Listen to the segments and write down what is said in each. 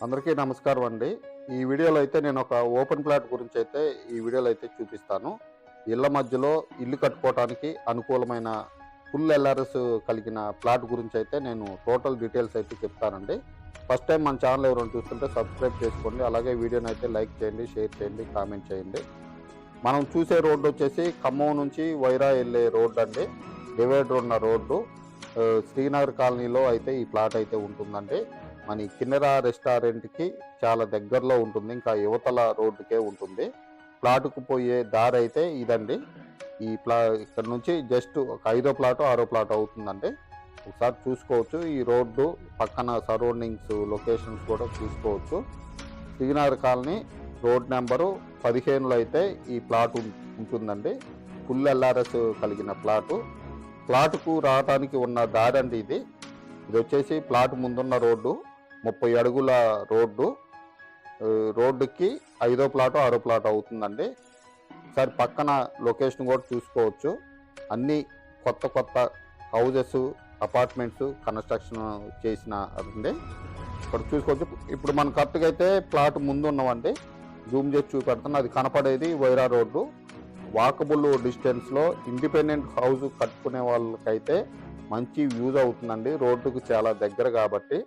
అందరికీ నమస్కారం అండి. ఈ వీడియోలో అయితే నేను ఒక ఓపెన్ ప్లాట్ గురించి అయితే ఈ వీడియోలో అయితే చూపిస్తాను. ఇళ్ల మధ్యలో ఇల్లు కట్టుకోవడానికి అనుకూలమైన ఫుల్ ఎల్ఆర్ఎస్ కలిగిన ప్లాట్ గురించి అయితే నేను టోటల్ డీటెయిల్స్ అయితే చెప్తానండి. ఫస్ట్ టైం మన ఛానల్ ఎవరైనా చూస్తుంటే సబ్స్క్రైబ్ చేసుకోండి. అలాగే వీడియోని అయితే లైక్ చేయండి, షేర్ చేయండి, కామెంట్ చేయండి. మనం చూసే రోడ్డు వచ్చేసి ఖమ్మం నుంచి వైరా వెళ్ళే రోడ్డు అండి. డివైడర్ ఉన్న రోడ్డు. శ్రీనగర్ కాలనీలో అయితే ఈ ప్లాట్ అయితే ఉంటుందండి. మన కిన్నెరా రెస్టారెంట్కి చాలా దగ్గరలో ఉంటుంది. ఇంకా యువతల రోడ్డుకే ఉంటుంది. ప్లాటుకు పోయే దారి అయితే ఇదండి. ఇక్కడ నుంచి జస్ట్ ఒక 5వ ప్లాటో 6వ ప్లాటో అవుతుందండి. ఒకసారి చూసుకోవచ్చు. ఈ రోడ్డు పక్కన సరౌండింగ్స్ లొకేషన్స్ కూడా చూసుకోవచ్చు. శ్రీనగర్ కాలనీ రోడ్ నెంబరు 15లో అయితే ఈ ప్లాట్ ఉంటుందండి. ఫుల్ ఎల్ఆర్ఎస్ కలిగిన ప్లాటుకు రావడానికి ఉన్న దారి అండి ఇది. ఇది వచ్చేసి ప్లాట్ ముందున్న రోడ్డు 30 అడుగుల రోడ్డు. రోడ్డుకి 5వ ప్లాటో 6వ ప్లాటో అవుతుందండి. ఒకసారి పక్కన లొకేషన్ కూడా చూసుకోవచ్చు. అన్నీ కొత్త హౌజెస్, అపార్ట్మెంట్స్ కన్స్ట్రక్షన్ చేసిన అండి. ఇక్కడ చూసుకోవచ్చు. ఇప్పుడు మన కరెక్ట్గా అయితే ప్లాట్ ముందు ఉన్నవండి. జూమ్ చేసి చూపెడతాను. అది కనపడేది వైరా రోడ్డు. వాకబుల్ డిస్టెన్స్లో ఇండిపెండెంట్ హౌస్ కట్టుకునే వాళ్ళకైతే మంచి యూజ్ అవుతుందండి. రోడ్డుకు చాలా దగ్గర కాబట్టి.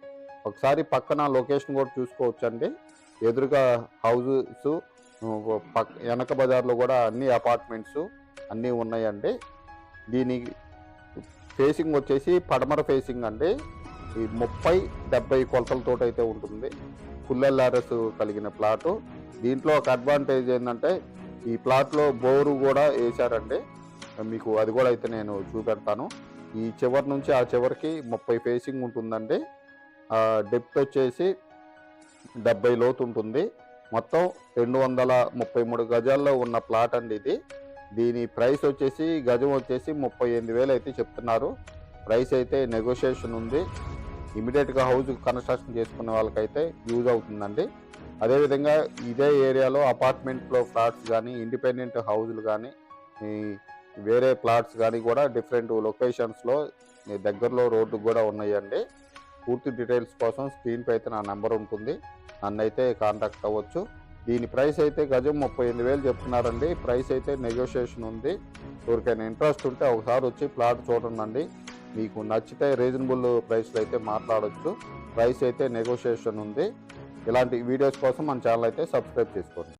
ఒకసారి పక్కన లొకేషన్ కూడా చూసుకోవచ్చండి. ఎదురుగా హౌజెస్, వెనక బజార్లో కూడా అన్ని అపార్ట్మెంట్స్ అన్నీ ఉన్నాయండి. దీని ఫేసింగ్ వచ్చేసి పడమర ఫేసింగ్ అండి. ఈ 30-70 కొలతలతో అయితే ఉంటుంది. ఫుల్ ఎల్ఆర్ఎస్ కలిగిన ప్లాటు. దీంట్లో ఒక అడ్వాంటేజ్ ఏంటంటే ఈ ప్లాట్లో బోరు కూడా వేశారండి. మీకు అది కూడా అయితే నేను చూపెడతాను. ఈ చివరి నుంచి ఆ చివరికి 30 ఫేసింగ్ ఉంటుందండి. డెప్త్ వచ్చేసి 70 లోతు ఉంటుంది. మొత్తం 233 గజాల్లో ఉన్న ప్లాట్ అండి ఇది. దీని ప్రైస్ వచ్చేసి గజం వచ్చేసి 38,000 అయితే చెప్తున్నారు. ప్రైస్ అయితే నెగోషియేషన్ ఉంది. ఇమీడియట్గా హౌస్ కన్స్ట్రక్షన్ చేసుకునే వాళ్ళకైతే యూజ్ అవుతుందండి. అదేవిధంగా ఇదే ఏరియాలో అపార్ట్మెంట్లో ఫ్లాట్స్ కానీ, ఇండిపెండెంట్ హౌజులు కానీ, వేరే ప్లాట్స్ కానీ కూడా డిఫరెంట్ లొకేషన్స్లో దగ్గరలో రోడ్డు కూడా ఉన్నాయండి. పూర్తి డీటెయిల్స్ కోసం స్క్రీన్పై అయితే నా నెంబర్ ఉంటుంది. నన్ను అయితే కాంటాక్ట్ అవ్వచ్చు. దీని ప్రైస్ అయితే గజం 38,000 చెప్తున్నారండి. ప్రైస్ అయితే నెగోషియేషన్ ఉంది. ఎవరికైనా ఇంట్రెస్ట్ ఉంటే ఒకసారి వచ్చి ప్లాట్ చూడండి. మీకు నచ్చితే రీజనబుల్ ప్రైస్లో అయితే మాట్లాడవచ్చు. ప్రైస్ అయితే నెగోషియేషన్ ఉంది. ఇలాంటి వీడియోస్ కోసం మన ఛానల్ అయితే సబ్స్క్రైబ్ చేసుకోండి.